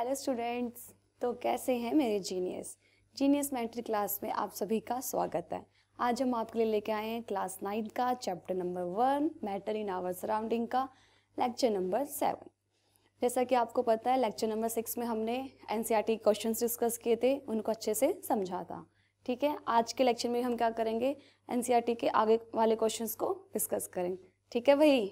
Hello students, तो कैसे हैं मेरे जीनियस मैट्रिक क्लास में आप सभी का स्वागत है। आज हम आपके लिए लेके आए हैं क्लास 9 का chapter number 1 matter in our surrounding का लेक्चर नंबर 7। जैसा कि आपको पता है लेक्चर नंबर 6 में हमने एनसीईआरटी क्वेश्चंस डिस्कस किए थे, उनको अच्छे से समझा था। ठीक है, आज के लेक्चर में हम क्या करेंगे, एनसीईआरटी के आगे वाले क्वेश्चंस को डिस्कस करेंगे। ठीक है भाई।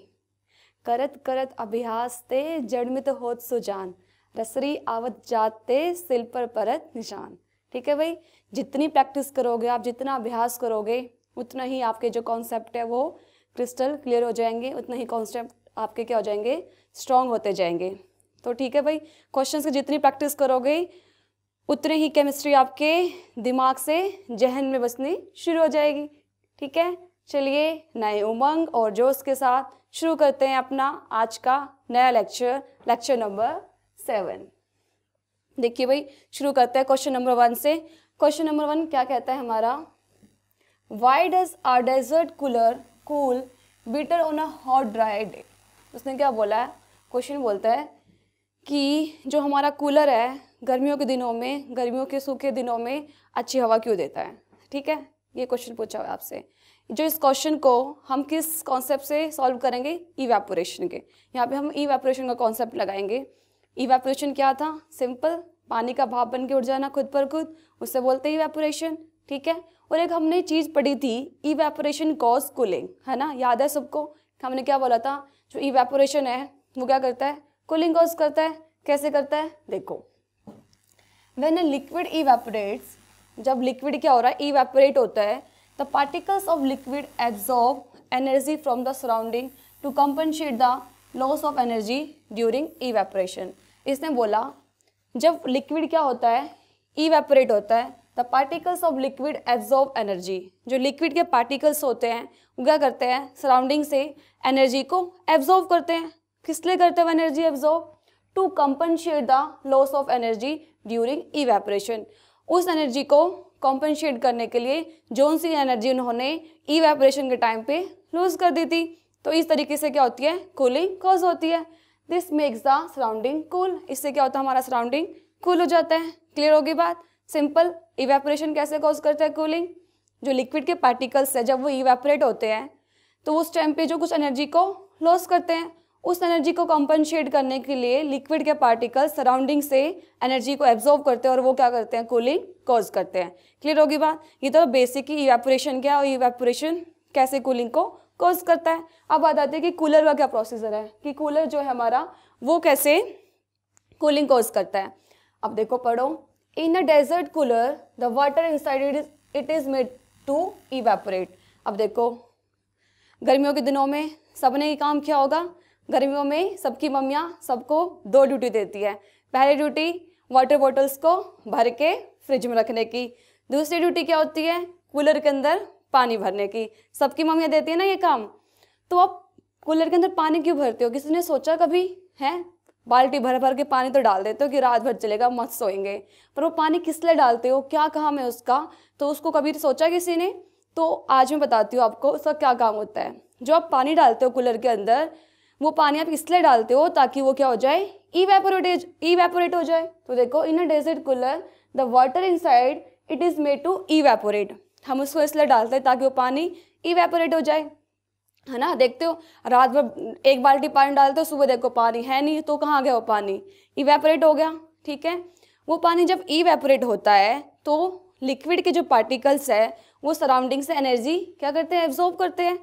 करत करत अभ्यास ते जड़मित होत सुजान, रसरी आवत जाते सिल पर परत निशान। ठीक है भाई, जितनी प्रैक्टिस करोगे आप, जितना अभ्यास करोगे, उतना ही आपके जो कॉन्सेप्ट है वो क्रिस्टल क्लियर हो जाएंगे, उतना ही कॉन्सेप्ट आपके क्या हो जाएंगे, स्ट्रॉन्ग होते जाएंगे। तो ठीक है भाई, क्वेश्चंस की जितनी प्रैक्टिस करोगे उतने ही केमिस्ट्री आपके दिमाग से जहन में बसनी शुरू हो जाएगी। ठीक है, चलिए नए उमंग और जोश के साथ शुरू करते हैं अपना आज का नया लेक्चर नंबर 7। देखिए भाई, शुरू करते हैं क्वेश्चन नंबर 1 से। क्वेश्चन नंबर 1 क्या कहता है हमारा, why does our desert cooler cool better on a hot dry day. उसने क्या बोला है, क्वेश्चन बोलता है कि जो हमारा कूलर है गर्मियों के दिनों में, गर्मियों के सूखे दिनों में अच्छी हवा क्यों देता है। ठीक है, ये क्वेश्चन पूछा हुआ आपसे। जो इस क्वेश्चन को हम किस कॉन्सेप्ट से सॉल्व करेंगे, इवेपोरेशन के। यहाँ पे हम इवेपोरेशन का कॉन्सेप्ट लगाएंगे। इवेपोरेशन क्या था, सिंपल, पानी का भाप बन के उड़ जाना खुद पर खुद, उससे बोलते हैं इवेपोरेशन। ठीक है, और एक हमने चीज़ पढ़ी थी, इवेपोरेशन कॉज कूलिंग, है ना, याद है सबको। हमने क्या बोला था, जो इवेपोरेशन है वो क्या करता है, कूलिंग कॉज करता है। कैसे करता है, देखो, व्हेन अ लिक्विड इवेपोरेट्स, जब लिक्विड क्या हो रहा है, इवेपोरेट होता है, the particles of liquid absorb energy from the surrounding to compensate the loss of energy during evaporation. इसने बोला जब लिक्विड क्या होता है, इवेपोरेट होता है, the particles of liquid absorb energy, जो लिक्विड के पार्टिकल्स होते हैं वो क्या करते हैं, सराउंडिंग से एनर्जी को एब्जॉर्ब करते हैं। किस लिए करते हैं energy absorb, to compensate the loss of energy during evaporation. उस एनर्जी को कॉम्पनसेट करने के लिए जो सी एनर्जी उन्होंने इवेपोरेशन के टाइम पे लूज कर दी थी। तो इस तरीके से क्या होती है, कूलिंग कॉज होती है। This makes the surrounding cool, इससे क्या होता है, हमारा सराउंडिंग कूल हो जाता है। क्लियर होगी बात, सिंपल। इवेपोरेशन कैसे कॉज करता है कूलिंग, जो लिक्विड के पार्टिकल्स है जब वो इवेपोरेट होते हैं तो उस टाइम पे जो कुछ एनर्जी को लॉस करते हैं, उस एनर्जी को कॉम्पनसेट करने के लिए लिक्विड के पार्टिकल्स सराउंडिंग से एनर्जी को एब्जॉर्ब करते हैं और वो क्या करते हैं, कूलिंग कॉज करते हैं। क्लियर होगी बात, ये तो बेसिक ही इवेपोरेशन क्या है और इवेपोरेशन कैसे कूलिंग को कॉज करता है। अब बात आती है कि कूलर का क्या प्रोसीजर है, कि कूलर जो है हमारा वो कैसे कूलिंग कॉज करता है। अब देखो पढ़ो, in a desert cooler the water inside it is made to evaporate. अब देखो, गर्मियों के दिनों में सबने ये काम किया होगा, गर्मियों में सबकी मम्मियाँ सबको 2 ड्यूटी देती है। पहली ड्यूटी वाटर बॉटल्स को भर के फ्रिज में रखने की, दूसरी ड्यूटी क्या होती है, कूलर के अंदर पानी भरने की। सबकी मम्मियाँ देती है ना ये काम। तो आप कूलर के अंदर पानी क्यों भरते हो, किसी ने सोचा कभी है? बाल्टी भर भर के पानी तो डाल देते हो कि रात भर चलेगा, मस्त सोएंगे, पर वो पानी किस लिए डालते हो, क्या काम है उसका, तो उसको कभी सोचा किसी ने? तो आज मैं बताती हूँ आपको उसका क्या काम होता है। जो आप पानी डालते हो कूलर के अंदर, वो पानी आप इसलिए डालते हो ताकि वो क्या हो जाए, इवेपोरेट हो जाए। तो देखो, in a desert cooler the water inside it is made to evaporate. हम उसको इसलिए डालते हैं ताकि वो पानी इवेपोरेट हो जाए, है ना। देखते हो रात भर 1 बाल्टी पानी डालते हो, सुबह देखो पानी है नहीं, तो कहाँ गया वो पानी, इवेपोरेट हो गया। ठीक है, वो पानी जब इवेपोरेट होता है तो लिक्विड के जो पार्टिकल्स है वो सराउंडिंग से एनर्जी क्या करते हैं, एब्जॉर्ब करते हैं।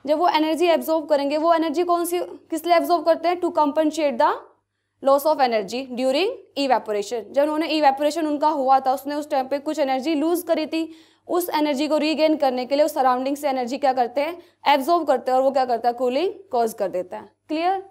जब वो एनर्जी एब्जॉर्ब करेंगे, वो एनर्जी कौन सी, किस लिए एब्जॉर्ब करते हैं, to compensate the loss of energy during evaporation. जब उन्होंने इवेपोरेशन उनका हुआ था, उसने उस टाइम पे कुछ एनर्जी लूज करी थी, उस एनर्जी को रीगेन करने के लिए उस सराउंडिंग से एनर्जी क्या करते हैं, एब्जॉर्ब करते हैं, और वो क्या करता है, कूलिंग कॉज कर देता है। Clear,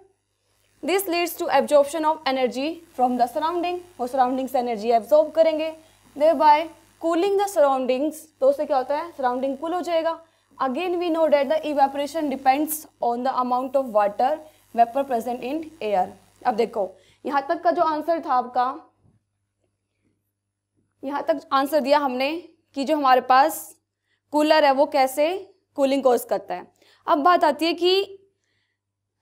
this leads to absorption of energy from the surrounding, वो सराउंडिंग से एनर्जी एब्जॉर्ब करेंगे, देयरबाय कूलिंग द सराउंडिंग्स। तो उससे क्या होता है, सराउंडिंग कूल हो जाएगा। Again we know that the evaporation depends on the amount of water vapour present in air. अब देखो, यहाँ तक का जो आंसर था आपका, यहाँ तक आंसर दिया हमने कि जो हमारे पास कूलर है वो कैसे कूलिंग कॉज करता है। अब बात आती है कि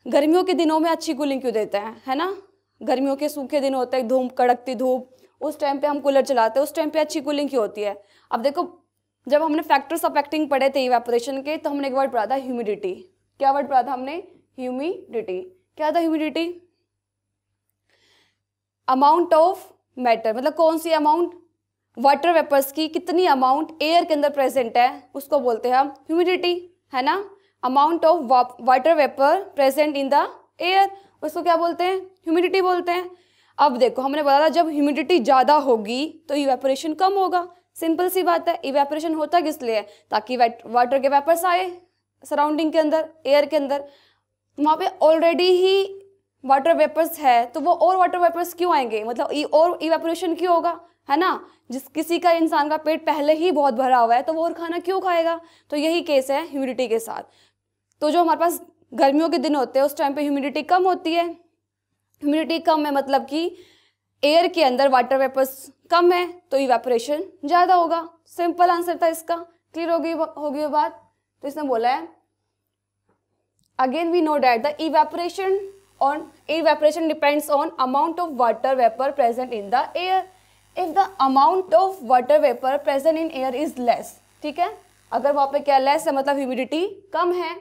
गर्मियों के दिनों में अच्छी कूलिंग क्यों देता है ना। गर्मियों के सूखे दिन होते हैं, धूप, कड़कती धूप, उस टाइम पे हम कूलर चलाते हैं, उस टाइम पे अच्छी कूलिंग की होती है। अब देखो, जब हमने फैक्टर्स अफेक्टिंग पढ़े थे इवेपोरेशन के, तो हमने एक वर्ड पढ़ा था ह्यूमिडिटी। क्या वर्ड पढ़ा था हमने? ह्यूमिडिटी। क्या था ह्यूमिडिटी? अमाउंट ऑफ मैटर, मतलब कौन सी अमाउंट, वाटर वेपर्स की कितनी अमाउंट एयर के अंदर प्रेजेंट है, उसको बोलते हैं हम ह्यूमिडिटी, है ना। Amount of water vapour present in the air, उसको क्या बोलते हैं? ह्यूमिडिटी बोलते हैं। अब देखो, हमने बोला था जब ह्यूमिडिटी ज़्यादा होगी तो इवेपोरेशन कम होगा। सिंपल सी बात है। इवेपोरेशन होता किस लिए है? ताकि वाटर के वेपर्स आए सराउंडिंग के अंदर, एयर के अंदर। वहाँ पे ऑलरेडी ही वाटर वेपर्स है, तो वो और वाटर वेपर्स क्यों आएंगे, मतलब और इवेपोरेशन क्यों होगा, है ना। जिस किसी का, इंसान का पेट पहले ही बहुत भरा हुआ है, तो वो और खाना क्यों खाएगा। तो यही केस है ह्यूमिडिटी के साथ। तो जो हमारे पास गर्मियों के दिन होते हैं, उस टाइम पे ह्यूमिडिटी कम होती है। ह्यूमिडिटी कम है मतलब कि एयर के अंदर वाटर वेपर्स कम है, तो इवेपोरेशन ज़्यादा होगा। सिंपल आंसर था इसका। क्लियर होगी ये बात। तो इसने बोला है, again we know that the evaporation depends on amount of water vapor present in the air. If the amount of water vapor present in air is less, ठीक है, अगर वहाँ पे क्या लेस है मतलब ह्यूमिडिटी कम है,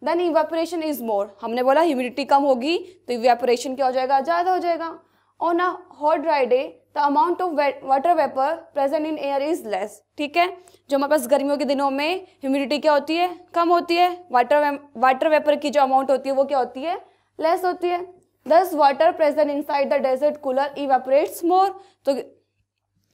देन इवेपोरेशन इज मोर। हमने बोला ह्यूमिडिटी कम होगी तो इवेपोरेशन क्या हो जाएगा? ज़्यादा हो जाएगा। On a hot dry day the amount of water vapour present in air is less, ठीक है। जो हमारे पास गर्मियों के दिनों में ह्यूमिडिटी क्या होती है? कम होती है। वाटर वेपर की जो अमाउंट होती है वो क्या होती है? लेस होती है। Thus water present inside the desert cooler evaporates more, तो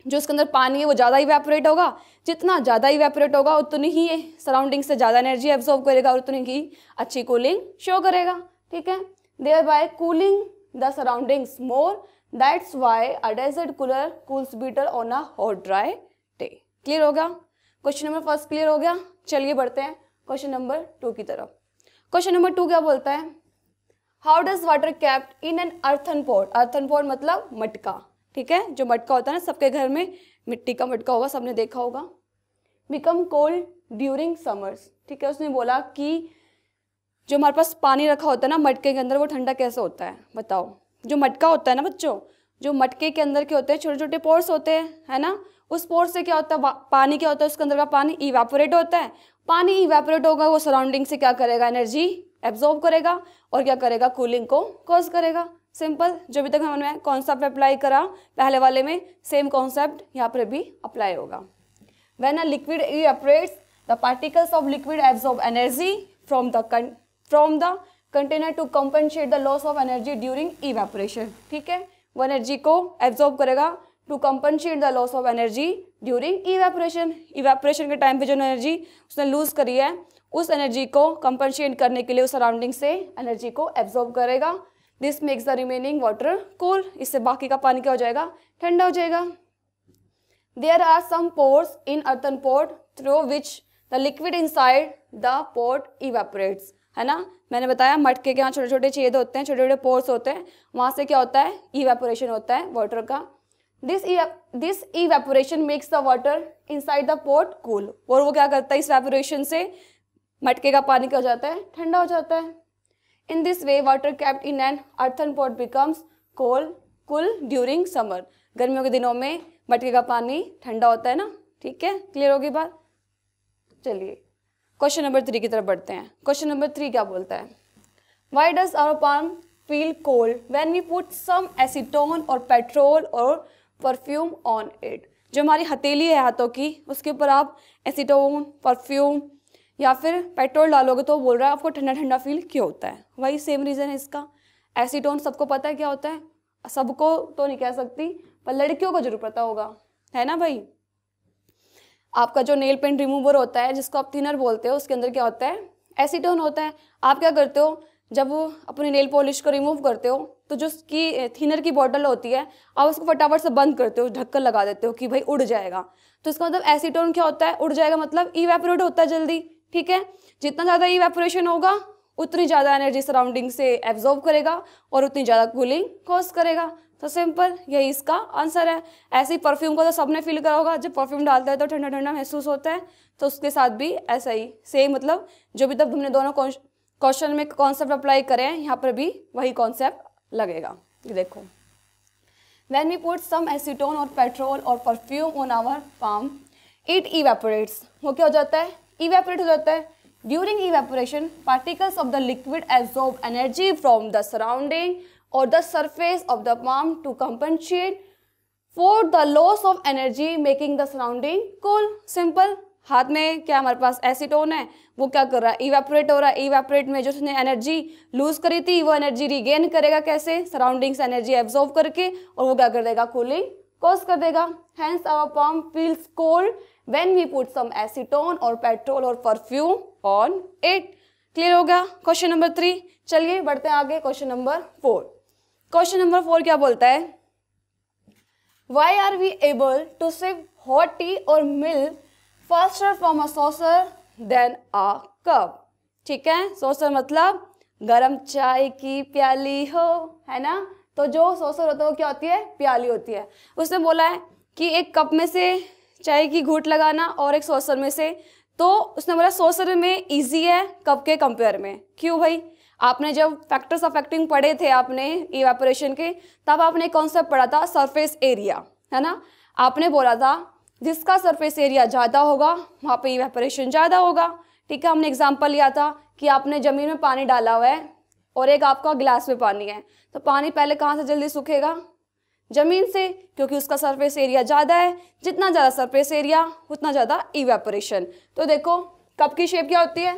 जो उसके अंदर पानी है वो ज़्यादा इवेपोरेट होगा। जितना ज़्यादा इवेपोरेट होगा उतनी ही सराउंडिंग से ज़्यादा एनर्जी एब्जॉर्ब करेगा और उतनी ही अच्छी कूलिंग शो करेगा, ठीक है। Thereby cooling the surroundings more, that's why a desert cooler cools better on a hot dry day. Clear होगा? क्वेश्चन नंबर फर्स्ट क्लियर हो गया। चलिए बढ़ते हैं क्वेश्चन नंबर 2 की तरफ। क्वेश्चन नंबर 2 क्या बोलता है? How does water kept in an earthen pot. Earthen pot मतलब मटका, ठीक है। जो मटका होता है ना, सबके घर में मिट्टी का मटका होगा, सबने देखा होगा। बिकम कोल्ड ड्यूरिंग समर्स, ठीक है। उसने बोला कि जो हमारे पास पानी रखा होता है ना मटके के अंदर, वो ठंडा कैसे होता है बताओ। जो मटका होता है ना बच्चों, जो मटके के अंदर के होते हैं छोटे छोटे पोर्स होते हैं, है ना। उस पोर्स से क्या होता है? पानी क्या होता है? उसके अंदर का पानी इवेपोरेट होता है। पानी इवेपोरेट होगा, वो सराउंडिंग से क्या करेगा? एनर्जी एब्जॉर्ब करेगा और क्या करेगा? कूलिंग को कॉज करेगा। सिंपल। जो भी तक हमने कॉन्सेप्ट अप्लाई करा पहले वाले में, सेम कॉन्सेप्ट यहाँ पर भी अप्लाई होगा। When a liquid evaporates the particles of liquid absorb energy from the container to compensate the loss of energy during evaporation, ठीक है। वो एनर्जी को एब्जॉर्ब करेगा to compensate the loss of energy during evaporation. Evaporation के time पे जो energy उसने loose करी है, उस एनर्जी को कंपनसेट करने के लिए उस सराउंडिंग से एनर्जी को एब्जॉर्ब करेगा। This makes the remaining water cool. इससे बाकी का पानी क्या हो जाएगा? ठंडा हो जाएगा। There are some pores in earthen pot through which the liquid inside the pot evaporates, है ना। मैंने बताया मटके के यहाँ छोटे छोटे छेद होते हैं, छोटे छोटे पोर्स होते हैं, वहाँ से क्या होता है? इवेपोरेशन होता है वाटर का। This evaporation makes the water inside the pot cool. और वो क्या करता है? इस इवेपोरेशन से मटके का पानी क्या हो जाता है? ठंडा हो जाता है। In this way water kept in an earthen pot becomes cool during summer. गर्मियों के दिनों में मटके का पानी ठंडा होता है ना, ठीक है। क्लियर होगी बात? चलिए क्वेश्चन नंबर 3 की तरफ बढ़ते हैं। क्वेश्चन नंबर 3 क्या बोलता है? Why does our palm feel cold when we put some acetone और पेट्रोल और परफ्यूम ऑन इट। जो हमारी हथेली है हाथों की, उसके ऊपर आप एसीटोन, परफ्यूम या फिर पेट्रोल डालोगे तो बोल रहा है आपको ठंडा ठंडा फील क्यों होता है। वही सेम रीज़न है इसका। एसीटोन सबको पता है क्या होता है, सबको तो नहीं कह सकती, पर लड़कियों को जरूर पता होगा, है ना भाई। आपका जो नेल पेंट रिमूवर होता है, जिसको आप थिनर बोलते हो, उसके अंदर क्या होता है? एसीटोन होता है। आप क्या करते हो? जब अपनी नेल पॉलिश को रिमूव करते हो तो जो उसकी थिनर की बॉटल होती है, आप उसको फटाफट से बंद करते हो, ढक्कन लगा देते हो कि भाई उड़ जाएगा। तो इसका मतलब एसीटोन क्या होता है? उड़ जाएगा, मतलब इवेपोरेट होता है जल्दी, ठीक है। जितना ज़्यादा इवेपोरेशन होगा उतनी ज़्यादा एनर्जी सराउंडिंग से एब्जॉर्ब करेगा और उतनी ज़्यादा कूलिंग कॉज करेगा। तो सिंपल यही इसका आंसर है। ऐसे ही परफ्यूम को तो सबने फील करा होगा, जब परफ्यूम डालता है तो ठंडा ठंडा महसूस होता है, तो उसके साथ भी ऐसा ही सेम, मतलब जो भी तब हमने दोनों क्वेश्चन में कॉन्सेप्ट अप्लाई करे हैं, यहाँ पर भी वही कॉन्सेप्ट लगेगा। ये देखो When we put some acetone or petrol or perfume on our palm, it evaporates. वो क्या हो जाता है? Evaporate हो जाता है. During evaporation, particles of the liquid absorb energy from the surrounding or the surface of the palm to compensate for the loss of energy, making the surrounding cool. Simple. हाथ में क्या हमारे पास एसीटोन है, वो क्या कर रहा है? इवेपोरेट हो रहा है. इवेपोरेट में जो उसने एनर्जी लूज करी थी वो एनर्जी रिगेन करेगा कैसे? सराउंडिंग से एनर्जी एब्जॉर्ब करके, और वो क्या कर देगा? कूलिंग कॉज कर देगा. Hence our palm feels cold when we put some acetone or petrol or perfume on it. Clear हो गया? Question number 3. चलिए बढ़ते हैं आगे. Question number 4. क्वेश्चन नंबर 4 क्या बोलता है? Why are we able to sip hot tea or milk faster from a saucer than a cup? ठीक है, saucer मतलब गरम चाय की प्याली हो, है ना. तो जो saucer होता है वो क्या होती है? प्याली होती है. उसने बोला है कि एक कप में से चाय की घूंट लगाना और एक saucer में से, तो उसने बोला saucer में ईजी है कप के कंपेयर में. क्यों भाई? आपने जब फैक्टर्स ऑफ एक्टिंग पढ़े थे आपने इवेपोरेशन के, तब आपने कॉन्सेप्ट पढ़ा था सरफेस एरिया, है ना. आपने बोला था जिसका सरफेस एरिया ज़्यादा होगा वहाँ पे इवेपोरेशन ज़्यादा होगा. ठीक है, हमने एग्जांपल लिया था कि आपने ज़मीन में पानी डाला हुआ है और एक आपका गिलास में पानी है, तो पानी पहले कहाँ से जल्दी सूखेगा? ज़मीन से, क्योंकि उसका सरफेस एरिया ज़्यादा है. जितना ज़्यादा सरफेस एरिया उतना ज़्यादा इवेपोरेशन. तो देखो कप की शेप क्या होती है?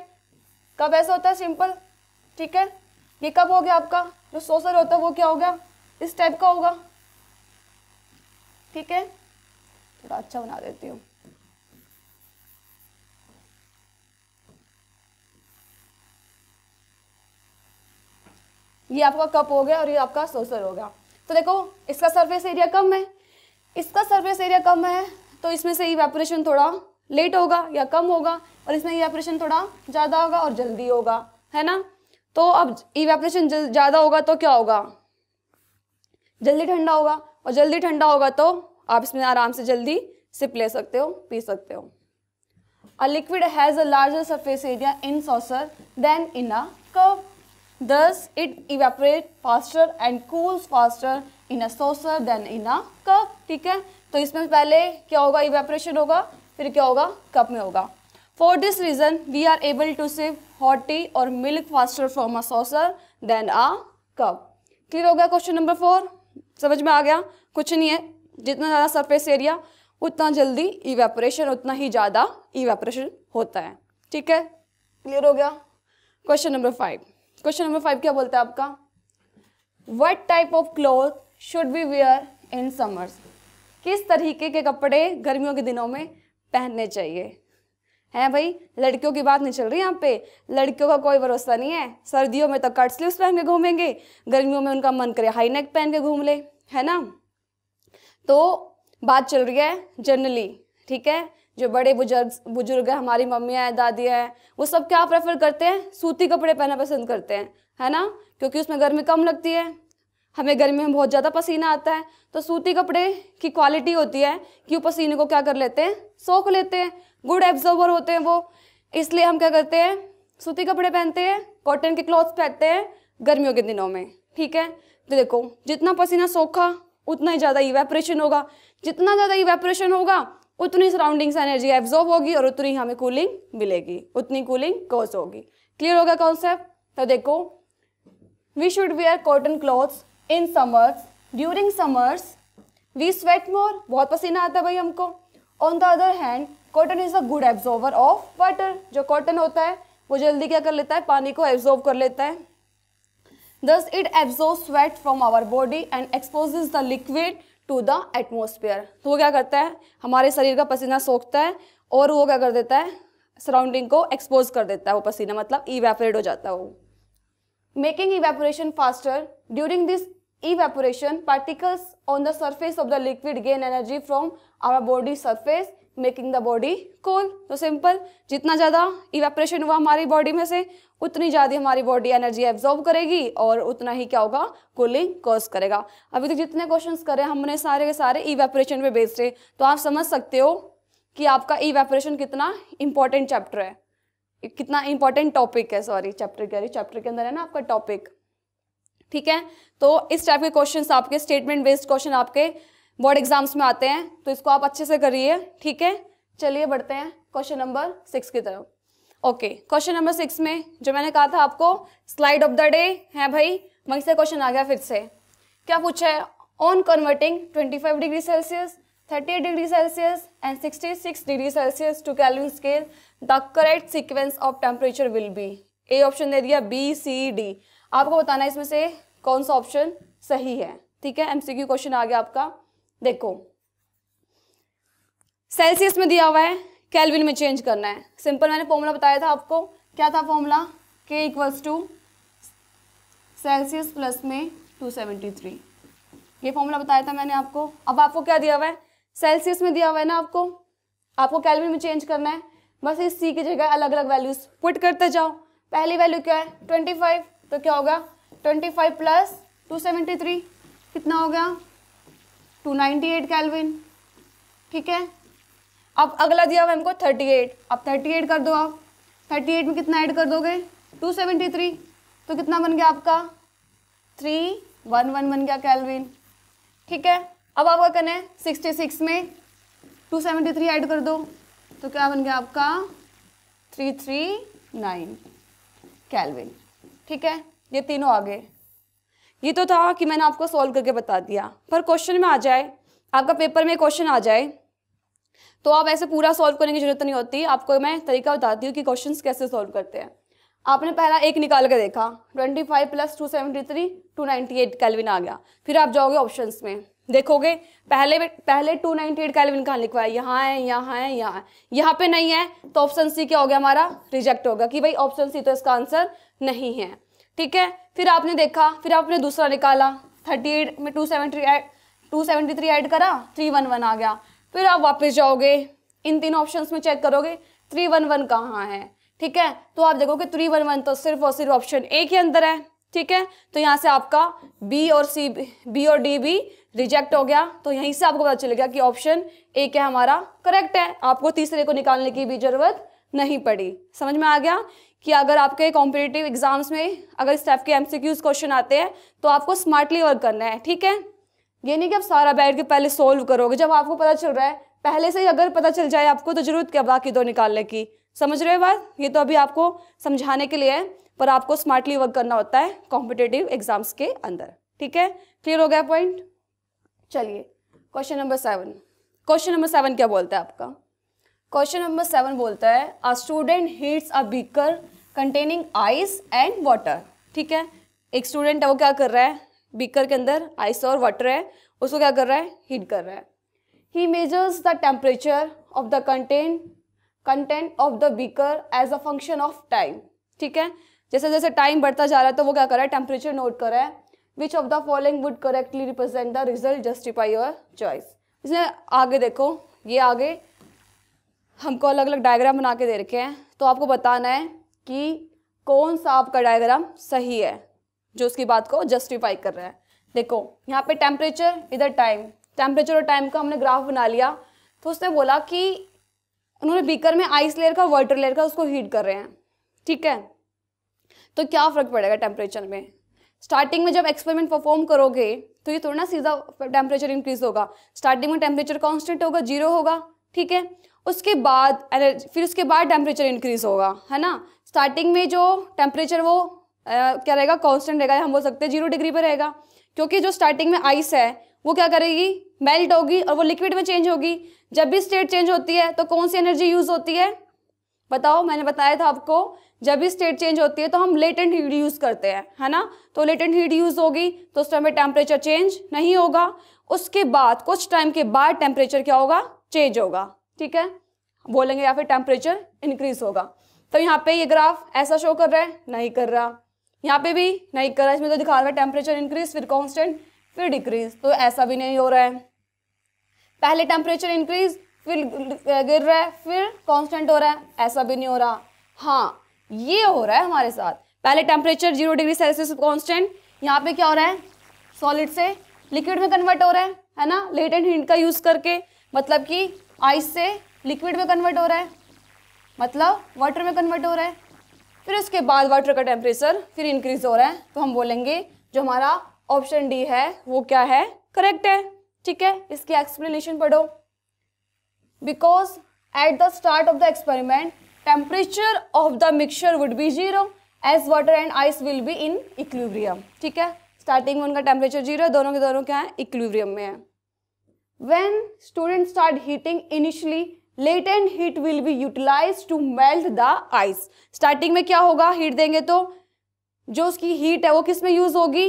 कप ऐसा होता है सिंपल. ठीक है, ये कप हो गया आपका. जो सॉसर होता है वो क्या हो गया? इस टाइप का होगा. ठीक है, थोड़ा अच्छा बना देती हूँ. ये आपका कप हो गया और ये आपका सॉसर हो गया. तो देखो इसका सरफेस एरिया कम है, इसका सरफेस एरिया कम है, तो इसमें से इवेपोरेशन थोड़ा लेट होगा या कम होगा, और इसमें इवेपोरेशन थोड़ा ज़्यादा होगा और जल्दी होगा, है ना. तो अब इवेपोरेशन ज़्यादा होगा तो क्या होगा? जल्दी ठंडा होगा, और जल्दी ठंडा होगा तो आप इसमें आराम से जल्दी सिप ले सकते हो, पी सकते हो. A liquid has a larger surface area in saucer than in a cup. Thus, it evaporates faster and cools faster in a saucer than in a cup. ठीक है, तो इसमें पहले क्या होगा? इवेपोरेशन होगा, फिर क्या होगा? कप में होगा. For this reason, we are able to sip hot tea or milk faster from a saucer than a cup. Clear हो गया? क्वेश्चन नंबर 4 समझ में आ गया? कुछ नहीं है, जितना ज़्यादा सरफेस एरिया उतना जल्दी इवेपोरेशन, उतना ही ज़्यादा इवेपोरेशन होता है. ठीक है, क्लियर हो गया? Question number 5. क्वेश्चन नंबर 5 क्या बोलता है आपका? What type of clothes should we wear in summers? किस तरीके के कपड़े गर्मियों के दिनों में पहनने चाहिए? है भाई, लड़कियों की बात नहीं चल रही यहाँ पे. लड़कियों का कोई भरोसा नहीं है. सर्दियों में तो कट स्लीव्स पहन के घूमेंगे, गर्मियों में उनका मन करे हाई नेक पहन के घूम ले, है ना. तो बात चल रही है जनरली. ठीक है, जो बड़े बुजुर्ग हैं, हमारी मम्मियाँ हैं, दादियाँ हैं, वो सब क्या प्रेफर करते हैं? सूती कपड़े पहनना पसंद करते हैं, है ना, क्योंकि उसमें गर्मी कम लगती है. हमें गर्मी में बहुत ज़्यादा पसीना आता है, तो सूती कपड़े की क्वालिटी होती है कि वो पसीने को क्या कर लेते हैं? सोख लेते हैं. गुड एब्जॉर्बर होते हैं वो, इसलिए हम क्या करते हैं? सूती कपड़े पहनते हैं, कॉटन के क्लॉथ्स पहनते हैं गर्मियों के दिनों में. ठीक है, तो देखो जितना पसीना सोखा उतना ही ज़्यादा इवेपोरेशन होगा. जितना ज़्यादा इवेपोरेशन होगा उतनी सराउंडिंग से एनर्जी एब्जॉर्ब होगी और उतनी हमें कूलिंग मिलेगी, उतनी कूलिंग कॉज होगी. क्लियर होगा कॉन्सेप्ट? तो देखो we should wear cotton clothes in summers. During summers we sweat more, बहुत पसीना आता है भाई हमको. On the other hand cotton is a good absorber of water. जो कॉटन होता है वो जल्दी क्या कर लेता है? पानी को एब्जॉर्ब कर लेता है. Thus it absorbs sweat from our body and exposes the liquid to the atmosphere. तो वो क्या करता है? हमारे शरीर का पसीना सोखता है और वो क्या कर देता है? सराउंडिंग को एक्सपोज कर देता है. वो पसीना मतलब इवेपोरेट हो जाता है वो. Making evaporation faster. During this evaporation, particles on the surface of the liquid gain energy from our body surface, making the body cool. तो सिंपल, जितना ज़्यादा इवेपोरेशन हुआ हमारी बॉडी में से उतनी ज़्यादा हमारी बॉडी एनर्जी एब्जॉर्ब करेगी और उतना ही क्या होगा? कूलिंग कॉज करेगा. अभी तक जितने क्वेश्चंस करे हमने सारे के सारे इवेपोरेशन पे बेस्ड है, तो आप समझ सकते हो कि आपका इवेपोरेशन कितना इंपॉर्टेंट चैप्टर है, कितना इंपॉर्टेंट टॉपिक है. सॉरी चैप्टर कह रही, चैप्टर के अंदर है ना आपका टॉपिक. ठीक है। तो इस टाइप के क्वेश्चंस आपके स्टेटमेंट बेस्ड क्वेश्चन आपके बोर्ड एग्जाम्स में आते हैं, तो इसको आप अच्छे से करिए, ठीक है। चलिए बढ़ते हैं क्वेश्चन नंबर 6 की तरफ। ओके, क्वेश्चन नंबर 6 में जो मैंने कहा था आपको स्लाइड ऑफ द डे है भाई, वहीं से क्वेश्चन आ गया फिर से। क्या पूछा है? On converting 25 degree Celsius, 38 degree Celsius and 66 degree Celsius to Kelvin scale, the correct sequence of temperature will be. A option दे दिया, बी सी डी। आपको बताना है इसमें से कौन सा ऑप्शन सही है, ठीक है। एमसीक्यू क्वेश्चन आ गया आपका। देखो, सेल्सियस में दिया हुआ है, केल्विन में चेंज करना है। सिंपल, मैंने फॉर्मूला बताया था आपको, क्या था फॉर्मूला? के इक्वल्स टू सेल्सियस प्लस में 273, ये फॉर्मूला बताया था मैंने आपको। अब आपको क्या दिया हुआ है? सेल्सियस में दिया हुआ है ना आपको केल्विन में चेंज करना है। बस इस सी की जगह अलग अलग वैल्यूज पुट करते जाओ। पहली वैल्यू क्या है? 25, तो क्या होगा? 25 प्लस 273 कितना हो गया? 298 केल्विन, ठीक है। अब अगला दिया हुआ हमको 38, अब 38 कर दो आप। 38 में कितना ऐड कर दोगे? 273, तो कितना बन गया आपका? 311 बन गया केल्विन, ठीक है। अब आपका करना है 66 में 273 ऐड कर दो, तो क्या बन गया आपका? 339 केल्विन, ठीक है। ये तीनों आ गए। ये तो था कि मैंने आपको सॉल्व करके बता दिया, पर क्वेश्चन में आ जाए, आपका पेपर में क्वेश्चन आ जाए, तो आप ऐसे पूरा सॉल्व करने की जरूरत नहीं होती। आपको मैं तरीका बताती हूँ कि क्वेश्चंस कैसे सॉल्व करते हैं। आपने पहला एक निकाल के देखा, 25 प्लस 273 298 केल्विन आ गया। फिर आप जाओगे ऑप्शंस में, देखोगे पहले 298 केल्विन कहाँ लिखवा है? यहाँ है, यहाँ है, यहाँ है। यहाँ पे नहीं है, तो ऑप्शन सी क्या हो गया हमारा? रिजेक्ट होगा कि भाई ऑप्शन सी तो इसका आंसर नहीं है, ठीक है। फिर आपने देखा, फिर आपने दूसरा निकाला, 38 में 273 ऐड करा, 311 आ गया। फिर आप वापस जाओगे, इन तीनों ऑप्शंस में चेक करोगे 311 कहाँ है, ठीक है। तो आप देखोगे 311 तो सिर्फ और सिर्फ ऑप्शन ए के अंदर है, ठीक है। तो यहाँ से आपका बी और डी भी रिजेक्ट हो गया। तो यहीं से आपको पता चलेगा कि ऑप्शन ए क्या हमारा करेक्ट है। आपको तीसरे को निकालने की भी जरूरत नहीं पड़ी। समझ में आ गया कि अगर आपके कॉम्पिटिटिव एग्जाम्स में अगर इस टाइप के एमसीक्यूज क्वेश्चन आते हैं तो आपको स्मार्टली वर्क करना है, ठीक है। ये नहीं कि आप सारा बैठ के पहले सोल्व करोगे, जब आपको पता चल रहा है पहले से ही अगर पता चल जाए आपको तो जरूरत क्या बाकी दो निकालने की। समझ रहे हो बात? ये तो अभी आपको समझाने के लिए है, पर आपको स्मार्टली वर्क करना होता है कॉम्पिटिटिव एग्जाम्स के अंदर, ठीक है। क्लियर हो गया पॉइंट? चलिए क्वेश्चन नंबर 7। क्वेश्चन नंबर 7 क्या बोलता है आपका? क्वेश्चन नंबर 7 बोलता है a student heats a beaker containing ice and water, ठीक है। एक स्टूडेंट है, वो क्या कर रहा है? बीकर के अंदर आइस और वाटर है, उसको क्या कर रहा है? हीट कर रहा है। He measures the temperature of the content of the beaker as a function of time, ठीक है। जैसे जैसे टाइम बढ़ता जा रहा है तो वो क्या कर रहा है? टेम्परेचर नोट कर रहा है। Which of the following would correctly represent the result, justify your choice. इसमें आगे देखो, ये आगे हमको अलग अलग डायग्राम बना के दे रखे हैं, तो आपको बताना है कि कौन सा आपका डायग्राम सही है जो उसकी बात को जस्टिफाई कर रहा है। देखो यहाँ पे टेम्परेचर, इधर टाइम, टेम्परेचर और टाइम का हमने ग्राफ बना लिया। तो उसने बोला कि उन्होंने बीकर में आइस लेयर का, वाटर लेयर का, उसको हीट कर रहे हैं, ठीक है। तो क्या फर्क पड़ेगा टेम्परेचर में? स्टार्टिंग में जब एक्सपेरिमेंट परफॉर्म करोगे तो ये थोड़ा ना सीधा टेम्परेचर इंक्रीज होगा। स्टार्टिंग में टेम्परेचर कांस्टेंट होगा, 0 होगा, ठीक है। उसके बाद फिर उसके बाद टेम्परेचर इंक्रीज होगा, है ना। स्टार्टिंग में जो टेम्परेचर वो क्या रहेगा? कांस्टेंट रहेगा, हम बोल सकते हैं 0 डिग्री पर रहेगा, क्योंकि जो स्टार्टिंग में आइस है वो क्या करेगी? मेल्ट होगी और वो लिक्विड में चेंज होगी। जब भी स्टेट चेंज होती है तो कौन सी एनर्जी यूज होती है? बताओ, मैंने बताया था आपको, जब भी स्टेट चेंज होती है तो हम लेटेंट हीट यूज करते हैं, है ना। तो लेटेंट हीट यूज होगी तो उस टाइम में टेम्परेचर चेंज नहीं होगा। उसके बाद कुछ टाइम के बाद टेम्परेचर क्या होगा? चेंज होगा, ठीक है, बोलेंगे, या फिर टेम्परेचर इंक्रीज होगा। तो यहाँ पे ये ग्राफ ऐसा शो कर रहा है? नहीं कर रहा। यहाँ पे भी नहीं कर रहा, इसमें तो दिखा रहा है टेम्परेचर इंक्रीज, फिर कांस्टेंट, फिर डिक्रीज, तो ऐसा भी नहीं हो रहा है। पहले टेम्परेचर इंक्रीज, फिर गिर रहा है, फिर कांस्टेंट हो रहा है, ऐसा भी नहीं हो रहा। हाँ, ये हो रहा है हमारे साथ। पहले टेम्परेचर 0 डिग्री सेल्सियस कांस्टेंट, यहाँ पे क्या हो रहा है? सॉलिड से लिक्विड में कन्वर्ट हो रहा है ना, लेटेंट हीट का यूज करके। मतलब कि आइस से लिक्विड में कन्वर्ट हो रहा है, मतलब वाटर में कन्वर्ट हो रहा है। फिर उसके बाद वाटर का टेम्परेचर फिर इंक्रीज हो रहा है, तो हम बोलेंगे जो हमारा ऑप्शन डी है वो क्या है, करेक्ट है। ठीक है, इसकी एक्सप्लेनेशन पढ़ो। Because at the start of the experiment temperature of the mixture would be 0 as water and ice will be in equilibrium. ठीक है, स्टार्टिंग में उनका टेम्परेचर 0 है, दोनों के दोनों क्या है, इक्विलिब्रियम में है। When student start heating initially latent heat will be utilise to melt the ice. Starting में क्या होगा, हीट देंगे तो जो उसकी हीट है वो किस में यूज होगी,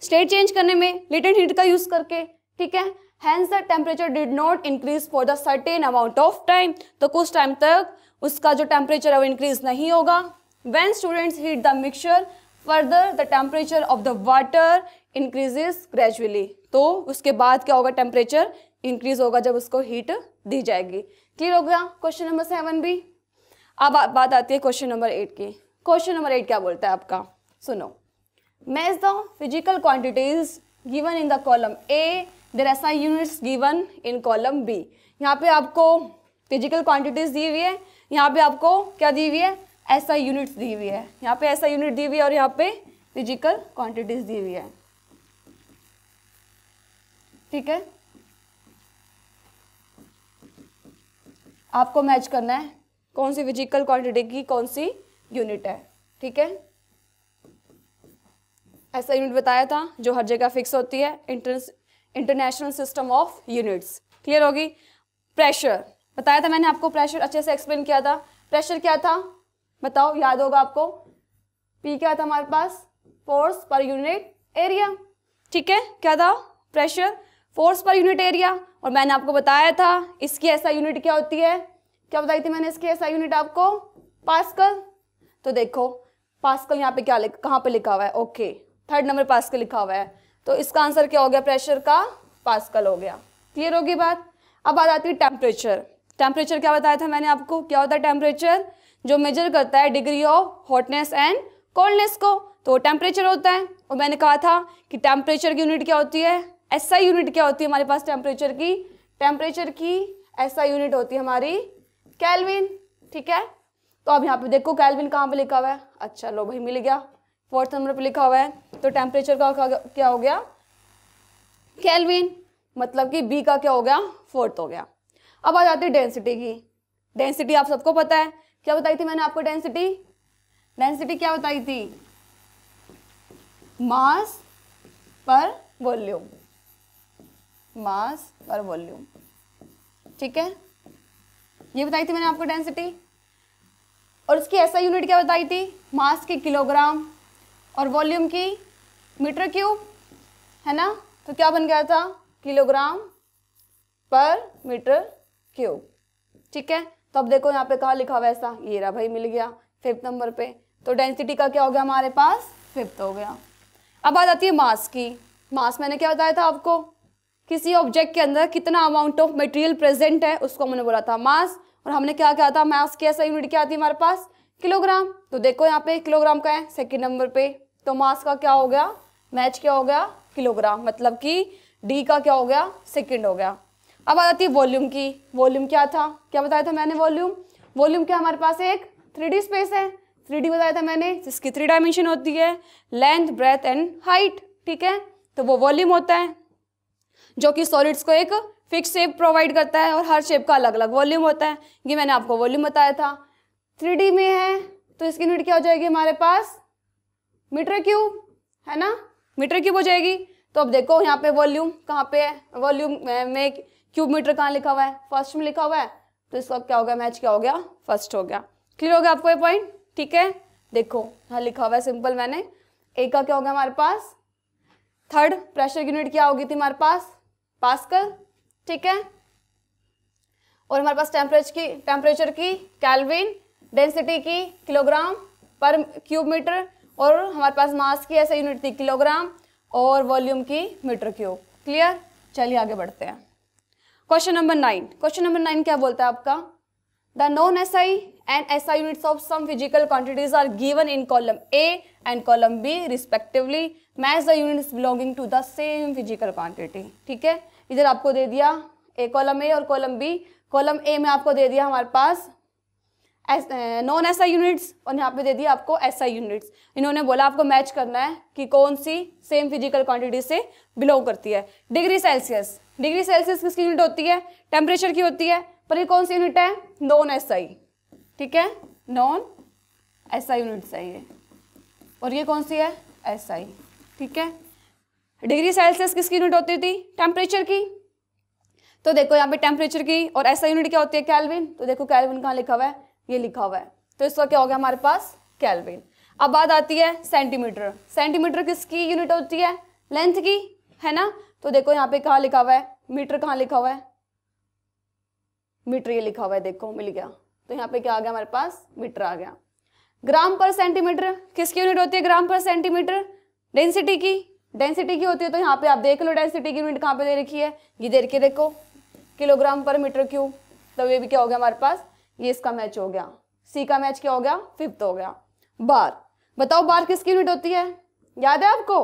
स्टेट चेंज करने में, लेटेंट हीट का यूज करके। ठीक है, hence the temperature did not increase for the certain amount of time, तो कुछ टाइम तक उसका जो टेम्परेचर है वो इंक्रीज नहीं होगा। When students heat the mixture further the temperature of the water increases gradually, तो उसके बाद क्या होगा, टेम्परेचर इंक्रीज होगा जब उसको हीट दी जाएगी। क्लियर हो गया क्वेश्चन नंबर 7 भी। अब बात आती है क्वेश्चन नंबर 8 की। क्वेश्चन नंबर 8 क्या बोलता है आपका, सुनो। Match the physical quantities given in the column A their SI units given in column B. यहाँ पे आपको फिजिकल क्वांटिटीज दी हुई है, यहाँ पे आपको क्या दी हुई है, एसआई यूनिट्स दी हुई है। यहाँ पे एसआई यूनिट दी हुई है और यहाँ पे फिजिकल क्वांटिटीज दी हुई है। ठीक है, आपको मैच करना है कौन सी फिजिकल क्वांटिटी की कौन सी यूनिट है। ठीक है, ऐसा यूनिट बताया था जो हर जगह फिक्स होती है, international system of units. Clear होगी। प्रेशर बताया था मैंने आपको, प्रेशर अच्छे से एक्सप्लेन किया था। प्रेशर क्या था बताओ, याद होगा आपको, पी क्या था हमारे पास, फोर्स पर यूनिट एरिया। ठीक है, क्या था, pressure force per unit area. और मैंने आपको बताया था इसकी ऐसा यूनिट क्या होती है, क्या बताई थी मैंने इसकी ऐसा यूनिट आपको, पास्कल। तो देखो पास्कल यहाँ पे क्या कहाँ पे लिखा हुआ है, ओके 3rd नंबर पास्कल लिखा हुआ है, तो इसका आंसर क्या हो गया, प्रेशर का पास्कल हो गया। क्लियर होगी बात। अब बात आती है टेम्परेचर। टेम्परेचर क्या बताया था मैंने आपको, क्या होता है टेम्परेचर, जो मेजर करता है degree of hotness and coldness को, तो टेम्परेचर होता है। और मैंने कहा था कि टेम्परेचर की यूनिट क्या होती है, एसआई यूनिट क्या होती है हमारे पास टेम्परेचर की, टेम्परेचर की एसआई यूनिट होती है हमारी केल्विन। ठीक है, तो अब यहाँ पे देखो केल्विन कहाँ पे लिखा हुआ है, अच्छा लो भाई मिल गया, 4th नंबर पे लिखा हुआ है, तो टेम्परेचर का क्या हो गया, केल्विन, मतलब कि बी का क्या हो गया, 4th हो गया। अब आ जाती है डेंसिटी की। डेंसिटी आप सबको पता है, क्या बताई थी मैंने आपको डेंसिटी, डेंसिटी क्या बताई थी, मास पर वॉल्यूम, मास पर वॉल्यूम। ठीक है, ये बताई थी मैंने आपको डेंसिटी। और इसकी ऐसा यूनिट क्या बताई थी, मास की किलोग्राम और वॉल्यूम की मीटर क्यूब, है ना। तो क्या बन गया था, किलोग्राम पर मीटर क्यूब। ठीक है, तो अब देखो यहाँ पे कहाँ लिखा हुआ है ऐसा, ये रहा भाई मिल गया 5th नंबर पे। तो डेंसिटी का क्या हो गया हमारे पास, 5th हो गया। अब बात आती है मास की। मास मैंने क्या बताया था आपको, किसी ऑब्जेक्ट के अंदर कितना अमाउंट ऑफ मटेरियल प्रेजेंट है उसको हमने बोला था मास। और हमने क्या कहा था, मास की ऐसा यूनिट क्या आती है हमारे पास, किलोग्राम। तो देखो यहाँ पे किलोग्राम का है 2nd नंबर पे, तो मास का क्या हो गया, मैच क्या हो गया, किलोग्राम, मतलब कि डी का क्या हो गया, 2nd हो गया। अब आ जाती है वॉल्यूम की। वॉल्यूम क्या था, क्या बताया था मैंने, वॉल्यूम, वॉल्यूम क्या हमारे पास एक 3D स्पेस है, 3D बताया था मैंने, जिसकी 3 डायमेंशन होती है, लेंथ ब्रेथ एंड हाइट। ठीक है, तो वो वॉल्यूम होता है जो कि सॉलिड्स को एक फिक्स शेप प्रोवाइड करता है और हर शेप का अलग अलग वॉल्यूम होता है। ये मैंने आपको वॉल्यूम बताया था। 3D में है तो इसकी यूनिट क्या हो जाएगी हमारे पास, मीटर क्यूब, है ना, मीटर क्यूब हो जाएगी। तो अब देखो यहाँ पे वॉल्यूम कहाँ पे है, वॉल्यूम में क्यूब मीटर कहाँ लिखा हुआ है, फर्स्ट में लिखा हुआ है, तो इसका क्या हो गया, मैच क्या हो गया, फर्स्ट हो गया। क्लियर हो गया आपको ये पॉइंट। ठीक है, देखो यहाँ लिखा हुआ है सिंपल मैंने, ए का क्या हो गया हमारे पास, 3rd प्रेशर यूनिट क्या होगी थी हमारे पास, पास्कल। ठीक है, और हमारे पास टेम्परेचर की केल्विन, डेंसिटी की किलोग्राम पर क्यूब मीटर, और हमारे पास मास की ऐसे यूनिट थी किलोग्राम, और वॉल्यूम की मीटर क्यूब। क्लियर, चलिए आगे बढ़ते हैं। Question number 9। क्वेश्चन नंबर 9 क्या बोलता है आपका, the non SI and SI units of some physical quantities are given in column A and column B respectively, match the units belonging to the same physical quantity. ठीक है, इधर आपको दे दिया ए column A और कॉलम बी। कॉलम ए में आपको दे दिया हमारे पास नॉन एसआई यूनिट्स और यहाँ पे दे दिया आपको एसआई यूनिट्स। इन्होंने बोला आपको मैच करना है कि कौन सी सेम फिजिकल क्वांटिटी से बिलोंग करती है। डिग्री सेल्सियस किसकी यूनिट होती है? टेम्परेचर की होती है, पर ये कौन सी यूनिट है? नॉन एसआई, ठीक है, नॉन एसआई यूनिट्स है ये, और ये कौन सी है? एसआई, ठीक है। डिग्री सेल्सियस किसकी यूनिट होती थी? टेम्परेचर की। तो देखो यहाँ पे टेम्परेचर की और एसआई यूनिट क्या होती है? केल्विन। तो देखो केल्विन कहाँ लिखा हुआ है? ये लिखा हुआ है, तो इसका क्या हो गया हमारे पास? केल्विन। अब बात आती है सेंटीमीटर। सेंटीमीटर किसकी यूनिट होती है? लेंथ की, है ना। तो देखो यहाँ पे कहाँ लिखा हुआ है? मीटर कहाँ लिखा हुआ है? मीटर ये लिखा हुआ है, देखो मिल गया। तो यहाँ पे क्या आ गया हमारे पास? मीटर आ गया। ग्राम पर सेंटीमीटर किसकी यूनिट होती है? ग्राम पर सेंटीमीटर डेंसिटी की होती है। तो यहाँ पे आप देख लो डेंसिटी की यूनिट कहाँ पे दे रखी है? ये दे रखी है, देखो किलोग्राम पर मीटर क्यूब। तो ये भी क्या हो गया हमारे पास? ये इसका मैच हो गया। सी का मैच क्या हो गया? 5th हो गया। बार, बताओ बार किसकी यूनिट होती है? याद है आपको?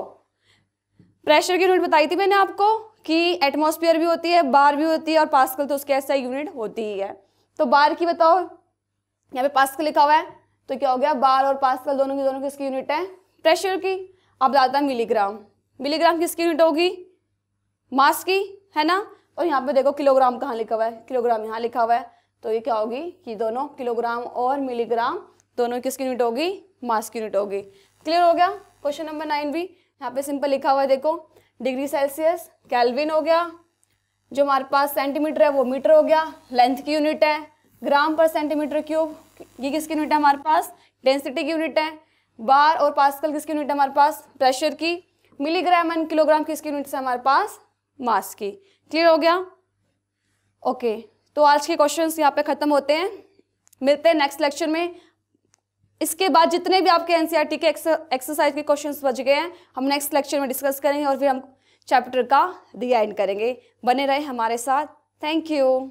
प्रेशर की यूनिट बताई थी मैंने आपको कि एटमॉस्फेयर भी होती है, बार भी होती है, और पास्कल तो उसकी ऐसा यूनिट होती ही है। तो बार की बताओ, यहाँ पे पास्कल लिखा हुआ है, तो क्या हो गया? बार और पास्कल दोनों किसकी यूनिट है? प्रेशर की। अब आता है मिलीग्राम। मिलीग्राम किसकी यूनिट होगी? मास की, है ना। और यहाँ पे देखो किलोग्राम कहाँ लिखा हुआ है? किलोग्राम यहाँ लिखा हुआ है। तो ये क्या होगी कि दोनों किलोग्राम और मिलीग्राम दोनों किसकी यूनिट होगी? मास की यूनिट होगी। क्लियर हो गया? क्वेश्चन नंबर 9 भी यहाँ पे सिंपल लिखा हुआ है, देखो डिग्री सेल्सियस केल्विन हो गया, जो हमारे पास सेंटीमीटर है वो मीटर हो गया, लेंथ की यूनिट है, ग्राम पर सेंटीमीटर क्यूब ये किसकी यूनिट है हमारे पास? डेंसिटी की यूनिट है। बार और पास्कल किसकी यूनिट है हमारे पास? प्रेशर की। मिलीग्राम एंड किलोग्राम किसकी यूनिट है हमारे पास? मास की। क्लियर हो गया? ओके, तो आज के क्वेश्चंस यहाँ पे खत्म होते हैं। मिलते हैं नेक्स्ट लेक्चर में। इसके बाद जितने भी आपके एनसीईआरटी के एक्सरसाइज के क्वेश्चंस बच गए हैं हम नेक्स्ट लेक्चर में डिस्कस करेंगे, और फिर हम चैप्टर का री एंड करेंगे। बने रहे हमारे साथ। Thank you.